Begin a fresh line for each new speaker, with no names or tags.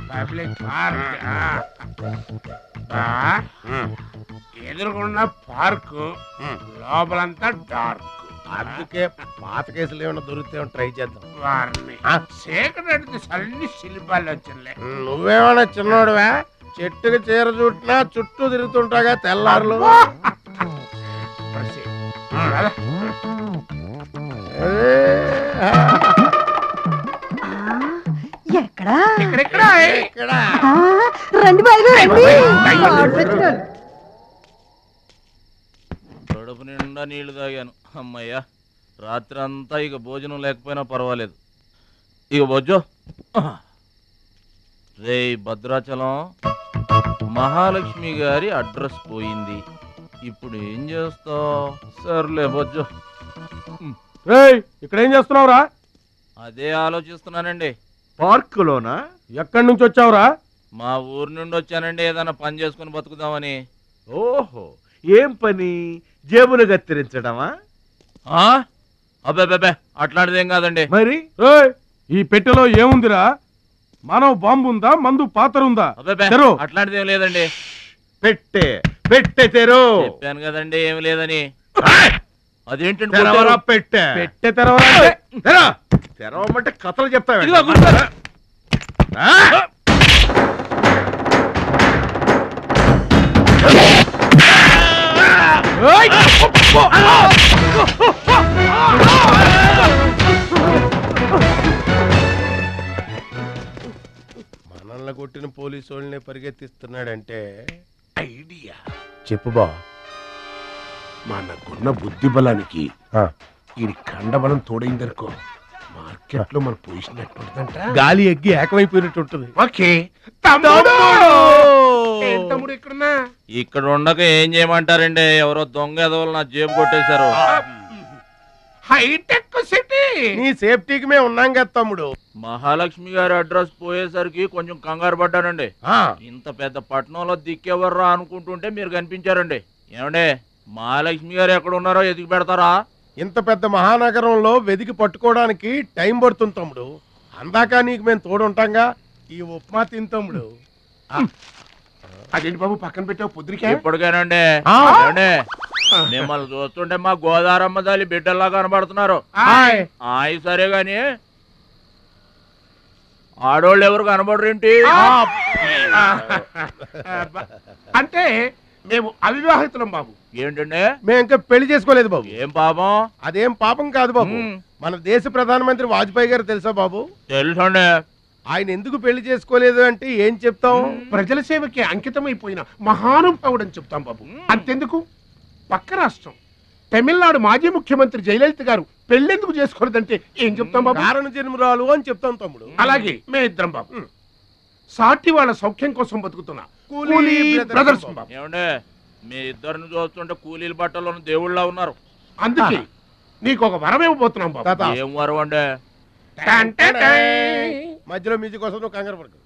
Public park ఎదురుకున్న park లోపలంతా dark.
అందుకే పాత కేసులు ఏమైనా దొరికితే ట్రై చేద్దాం.
వారిని చీకటి అన్ని శిల్పాలు వచ్చింది.
నువ్వేమైనా చిన్నోడువా? చెట్టుకి చీర చుట్టినా చుట్టూ తిరుగుతుంటాగా తెల్లారులు.
కడుపు నిండా నీళ్లు తాగాను. అమ్మయ్యా, రాత్రి అంతా ఇక భోజనం లేకపోయినా పర్వాలేదు. ఇక బొజ్జో రే భద్రాచలం, మహాలక్ష్మి గారి అడ్రస్ పోయింది. ఇప్పుడు ఏం చేస్తావు? సర్లే బొజ్జో.
ఇక్కడ ఏం చేస్తున్నావురా?
అదే ఆలోచిస్తున్నానండి.
పార్కులోనా? ఎక్కడి నుంచి వచ్చావురా?
మా ఊరు నుండి వచ్చానండి, ఏదైనా పని చేసుకుని బతుకుదామని.
ఓహో, ఏం పని? జేబులు కత్తిరించడమా?
అబ్బాయి అట్లాంటిదేం కాదండి.
మరి ఈ పెట్టెలో ఏముందిరా? మానవ బాంబు ఉందా? మందు పాత్ర ఉందా?
అట్లాంటిదేం లేదండి.
పెట్టె పెట్టె తెరు.
చెప్పాను కదండి ఏమి లేదని. అదేంటండి
పెట్టె? పెట్టె తెరవమంటే కథలు చెప్తావు.
మనల్ని కొట్టిన పోలీసు వాళ్ళని పరిగెత్తిస్తున్నాడంటే
ఐడియా
చెప్పు బా.
మనకున్న బుద్ధి బలానికి ఈ కండబలం తోడైందనుకో, మార్కెట్ లో మన పొజిషన్ ఎట్టుంటదంట.
గాలి ఎగ్గి ఏకమైపోయినట్టు ఉంటుంది.
ఓకే తమ్ముడు ఇక్కడున్నా.
ఇక్కడ ఉండక ఏం చేయమంటారండి? ఎవరో దొంగ ఎదవలు నా జేబు కొట్టేశారు.
హైటెక్ సిటీ.
నీ సేఫ్టీకి మేము ఉన్నాం కదా తమ్ముడు.
మహాలక్ష్మి గారి అడ్రస్ పోయేసరికి కొంచెం కంగారు పడ్డానండి. ఇంత పెద్ద పట్టణంలో దిక్కెవర్రా అనుకుంటుంటే మీరు కనిపించారండి. ఏమండే, మహాలక్ష్మి గారు ఎక్కడ ఉన్నారో ఎదిగి పెడతారా?
ఇంత పెద్ద మహానగరంలో వెదికి పట్టుకోవడానికి టైం పడుతుంది తమ్ముడు. అందాక నీకు మేము తోడుంటాంగా. ఈ ఉప్మా తిని తమ్ముడు.
అదేంటి బాబు పక్కన పెట్టావు పొద్దురికే?
ఇప్పటికేనండి మిమ్మల్ని చూస్తుంటే మా గోదారమ్మ తల్లి బిడ్డల్లా కనబడుతున్నారు. ఆయి సరే గాని ఆడోళ్ళు ఎవరు కనబడరేంటి?
అంటే మేము అవివాహితులం బాబు.
ఏంటండి?
మేము ఇంకా పెళ్లి చేసుకోలేదు బాబు.
ఏం పాపం?
అదేం పాపం కాదు బాబు. మన దేశ ప్రధానమంత్రి వాజ్పేయి గారు తెలుసా బాబు?
తెలుసండి.
ఆయన ఎందుకు పెళ్లి చేసుకోలేదు అంటే ఏం చెప్తాం?
ప్రజల సేవకి అంకితమైపోయిన మహానుభావుడు అని చెప్తాం బాబు. అంతెందుకు, పక్క రాష్ట్రం తమిళనాడు మాజీ ముఖ్యమంత్రి జయలలిత గారు పెళ్ళెందుకు చేసుకోలేదంటే ఏం చెప్తాం బాబు?
కారణ జన్మరాలు అని చెప్తాం తమ్ముడు.
అలాగే మేమిద్దరం బాబు సాటి వాళ్ళ సౌఖ్యం కోసం బతుకుతున్నా బ్రదర్స్ బాబు.
ఏమండే, మీ ఇద్దరిని చూస్తుంటే కూలీల బట్టలను దేవుళ్ళ ఉన్నారు.
అందుకే నీకు ఒక వరం ఇవ్వబోతున్నాం బాబు.
ఏం వరం అండి?
మధ్యలో మ్యూజిక్ కోసం నువ్వు కంగారు పడకు.